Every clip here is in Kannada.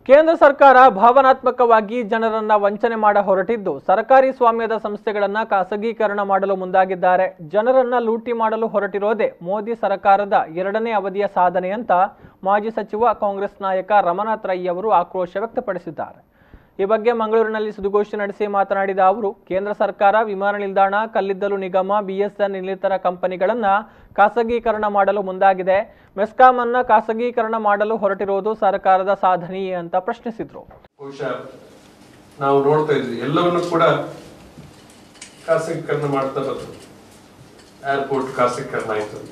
ಕೇಂದ್ರ ಸರ್ಕಾರ ಭಾವನಾತ್ಮಕವಾಗಿ ಜನರನ್ನ ವಂಚನೆ ಮಾಡ ಹೊರಟಿದ್ದು ಸರ್ಕಾರಿ ಸ್ವಾಮ್ಯದ ಸಂಸ್ಥೆಗಳನ್ನ ಖಾಸಗೀಕರಣ ಮಾಡಲು ಮುಂದಾಗಿದ್ದಾರೆ. ಜನರನ್ನ ಲೂಟಿ ಮಾಡಲು ಹೊರಟಿರೋದೇ ಮೋದಿ ಸರ್ಕಾರದ ಎರಡನೇ ಅವಧಿಯ ಸಾಧನೆ ಅಂತ ಮಾಜಿ ಸಚಿವ ಕಾಂಗ್ರೆಸ್ ನಾಯಕ ರಮನಾಥ್ ರೈ ಅವರು ಆಕ್ರೋಶ ವ್ಯಕ್ತಪಡಿಸಿದ್ದಾರೆ. ಈ ಬಗ್ಗೆ ಮಂಗಳೂರಿನಲ್ಲಿ ಸುದ್ದಿಗೋಷ್ಠಿ ನಡೆಸಿ ಮಾತನಾಡಿದ ಅವರು, ಕೇಂದ್ರ ಸರ್ಕಾರ ವಿಮಾನ ನಿಲ್ದಾಣ, ಕಲ್ಲಿದ್ದಲು ನಿಗಮ, ಬಿಎಸ್ಎನ್ ಇನ್ನಿತರ ಕಂಪನಿಗಳನ್ನ ಖಾಸಗೀಕರಣ ಮಾಡಲು ಮುಂದಾಗಿದೆ. ಮೆಸ್ಕಾಂ ಅನ್ನ ಖಾಸಗೀಕರಣ ಮಾಡಲು ಹೊರಟಿರುವುದು ಸರ್ಕಾರದ ಸಾಧನೆಯೇ ಅಂತ ಪ್ರಶ್ನಿಸಿದ್ರು. ನಾವು ನೋಡ್ತಾ ಇದ್ವಿ ಎಲ್ಲವನ್ನೂ ಕೂಡ ಖಾಸಗೀಕರಣ ಮಾಡ್ತಾ ಬಂದ್ರು. ಏರ್ಪೋರ್ಟ್ ಖಾಸಗೀಕರಣ ಆಯಿತು,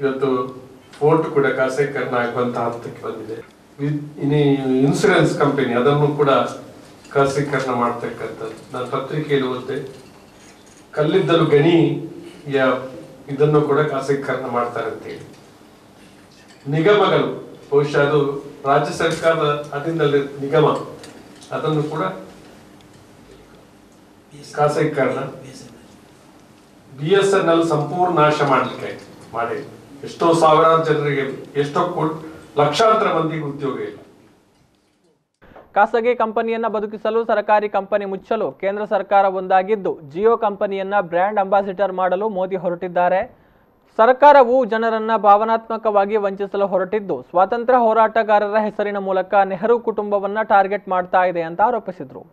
ಇವತ್ತು ಪೋರ್ಟ್ ಕೂಡ ಖಾಸಗೀಕರಣ ಆಗುವಂತಹ ಹಂತಕ್ಕೆ ಬಂದಿದೆ. ಇನ್ಸೂರೆನ್ಸ್ ಕಂಪನಿ ಅದನ್ನು ಕೂಡ ಖಾಸಗೀಕರಣ ಮಾಡ್ತಕ್ಕಂಥದ್ದು. ನಾನು ಪತ್ರಿಕೆಯಲ್ಲಿ ಓದಿದೆ, ಕಲ್ಲಿದ್ದಲು ಗಣಿಯ ಇದನ್ನು ಕೂಡ ಖಾಸಗೀಕರಣ ಮಾಡ್ತಾರೆ ಅಂತೇಳಿ. ನಿಗಮಗಳು ಬಹುಶಃ ಅದು ರಾಜ್ಯ ಸರ್ಕಾರದ ಅಧೀನದಲ್ಲಿ ನಿಗಮ, ಅದನ್ನು ಕೂಡ ಖಾಸಗೀಕರಣ. BSNL ಸಂಪೂರ್ಣ ನಾಶ ಮಾಡಲಿಕ್ಕೆ ಮಾಡಿ ಎಷ್ಟೋ ಸಾವಿರಾರು ಜನರಿಗೆ, ಎಷ್ಟೋ ಲಕ್ಷಾಂತರ ಮಂದಿಗೆ ಉದ್ಯೋಗ ಇಲ್ಲ. ಖಾಸಗಿ ಕಂಪನಿಯನ್ನ ಬದುಕಿಸಲು ಸರ್ಕಾರಿ ಕಂಪನಿ ಮುಚ್ಚಲು ಕೇಂದ್ರ ಸರ್ಕಾರ ಒಂದಾಗಿದ್ದು ಜಿಯೋ ಕಂಪನಿಯನ್ನ ಬ್ರ್ಯಾಂಡ್ ಅಂಬಾಸಿಡರ್ ಮಾಡಲು ಮೋದಿ ಹೊರಟಿದ್ದಾರೆ. ಸರ್ಕಾರವು ಜನರನ್ನ ಭಾವನಾತ್ಮಕವಾಗಿ ವಂಚಿಸಲು ಹೊರಟಿದ್ದು ಸ್ವಾತಂತ್ರ್ಯ ಹೋರಾಟಗಾರರ ಹೆಸರಿನ ಮೂಲಕ ನೆಹರು ಕುಟುಂಬವನ್ನ ಟಾರ್ಗೆಟ್ ಮಾಡ್ತಾ ಇದೆ ಅಂತ ಆರೋಪಿಸಿದ್ರು.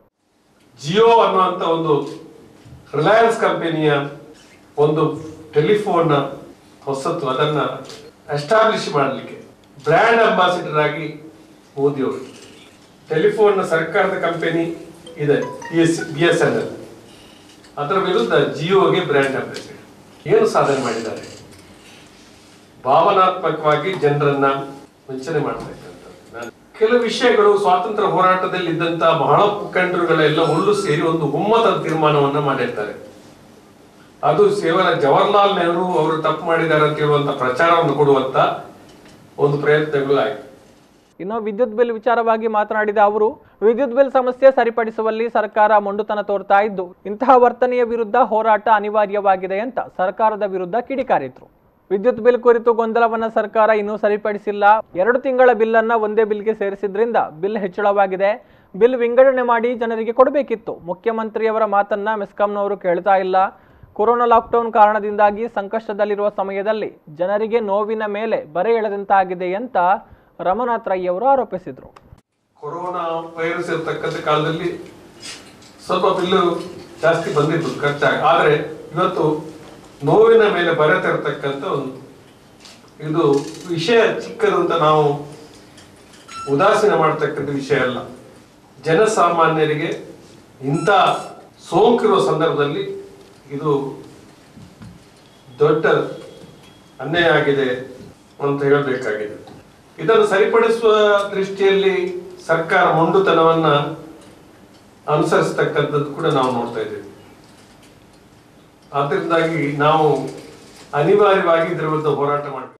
ಜಿಯೋ ಅನ್ನುವಂತ ಒಂದು ರಿಲಯನ್ಸ್ ಕಂಪನಿಯ ಒಂದು ಟೆಲಿಫೋನ್ ಹೊಸತು, ಅದನ್ನ ಎಸ್ಟಾಬ್ಲಿಷ್ ಮಾಡಲಿಕ್ಕೆ ಬ್ರ್ಯಾಂಡ್ ಅಂಬಾಸಿಡರ್ ಆಗಿ ಮೋದಿ ಅವರು, ಟೆಲಿಫೋನ್ ಸರ್ಕಾರದ ಕಂಪನಿ ಇದೆ BSNL, ಅದರ ವಿರುದ್ಧ ಜಿಯೋಗೆ ಬ್ರ್ಯಾಂಡ್ ಅಂಬಾಸಿಡರ್. ಏನು ಸಾಧನೆ ಮಾಡಿದ್ದಾರೆ? ಭಾವನಾತ್ಮಕವಾಗಿ ಜನರನ್ನ ವಂಚನೆ ಮಾಡ್ತಕ್ಕಂಥದ್ದು. ಕೆಲವು ವಿಷಯಗಳು ಸ್ವಾತಂತ್ರ್ಯ ಹೋರಾಟದಲ್ಲಿ ಇದ್ದಂತಹ ಬಹಳ ಮುಖಂಡರುಗಳೆಲ್ಲ ಒಳ್ಳು ಸೇರಿ ಒಂದು ಒಮ್ಮತದ ತೀರ್ಮಾನವನ್ನ ಮಾಡಿರ್ತಾರೆ. ಅದು ಕೇವಲ ಜವಾಹರ್ಲಾಲ್ ನೆಹರು ಅವರು ತಪ್ಪು ಮಾಡಿದ್ದಾರೆ ಅಂತ ಹೇಳುವಂತ ಪ್ರಚಾರವನ್ನು ಕೊಡುವಂತ ಒಂದು ಪ್ರಯತ್ನಗಳು ಆಯಿತು. ಇನ್ನು ವಿದ್ಯುತ್ ಬಿಲ್ ವಿಚಾರವಾಗಿ ಮಾತನಾಡಿದ ಅವರು, ವಿದ್ಯುತ್ ಬಿಲ್ ಸಮಸ್ಯೆ ಸರಿಪಡಿಸುವಲ್ಲಿ ಸರ್ಕಾರ ಮೊಂಡುತನ ತೋರ್ತಾ ಇದ್ದು ಇಂತಹ ವರ್ತನೆಯ ವಿರುದ್ಧ ಹೋರಾಟ ಅನಿವಾರ್ಯವಾಗಿದೆ ಅಂತ ಸರ್ಕಾರದ ವಿರುದ್ಧ ಕಿಡಿಕಾರಿದ್ರು. ವಿದ್ಯುತ್ ಬಿಲ್ ಕುರಿತು ಗೊಂದಲವನ್ನ ಸರ್ಕಾರ ಇನ್ನೂ ಸರಿಪಡಿಸಿಲ್ಲ. 2 ತಿಂಗಳ ಬಿಲ್ ಅನ್ನ ಒಂದೇ ಬಿಲ್ಗೆ ಸೇರಿಸಿದ್ರಿಂದ ಬಿಲ್ ಹೆಚ್ಚಳವಾಗಿದೆ. ಬಿಲ್ ವಿಂಗಡಣೆ ಮಾಡಿ ಜನರಿಗೆ ಕೊಡಬೇಕಿತ್ತು. ಮುಖ್ಯಮಂತ್ರಿಯವರ ಮಾತನ್ನ ಮೆಸ್ಕಾಂನವರು ಕೇಳ್ತಾ ಇಲ್ಲ. ಕೊರೋನಾ ಲಾಕ್ಡೌನ್ ಕಾರಣದಿಂದಾಗಿ ಸಂಕಷ್ಟದಲ್ಲಿರುವ ಸಮಯದಲ್ಲಿ ಜನರಿಗೆ ನೋವಿನ ಮೇಲೆ ಬರೆ ಎಳೆದಂತಾಗಿದೆ ಅಂತ ರಮನಾಥ್ ರೈ ಅವರು ಆರೋಪಿಸಿದ್ರು. ಕೊರೋನಾ ವೈರಸ್ ಇರತಕ್ಕಂಥ ಕಾಲದಲ್ಲಿ ಸ್ವಲ್ಪ ಬಿಲ್ಲು ಜಾಸ್ತಿ ಬಂದಿತ್ತು, ಖರ್ಚಾಗಿ. ಆದ್ರೆ ಇವತ್ತು ನೋವಿನ ಮೇಲೆ ಬರೆತಿರ್ತಕ್ಕಂಥ ಒಂದು ಇದು ವಿಷಯ ಚಿಕ್ಕದು ಅಂತ ನಾವು ಉದಾಸೀನ ಮಾಡತಕ್ಕಂಥ ವಿಷಯ ಅಲ್ಲ. ಜನಸಾಮಾನ್ಯರಿಗೆ ಇಂಥ ಸೋಂಕಿರುವ ಸಂದರ್ಭದಲ್ಲಿ ಇದು ದೊಡ್ಡ ಅನ್ಯಾಯ ಆಗಿದೆ ಅಂತ ಹೇಳಬೇಕಾಗಿದೆ. ಇದನ್ನು ಸರಿಪಡಿಸುವ ದೃಷ್ಟಿಯಲ್ಲಿ ಸರ್ಕಾರ ಮೊಂಡುತನವನ್ನ ಅನುಸರಿಸತಕ್ಕಂಥದ್ದು ಕೂಡ ನಾವು ನೋಡ್ತಾ ಇದ್ದೇವೆ. ಆದ್ದರಿಂದಾಗಿ ನಾವು ಅನಿವಾರ್ಯವಾಗಿ ಇದರ ವಿರುದ್ಧ ಹೋರಾಟ ಮಾಡಬೇಕು.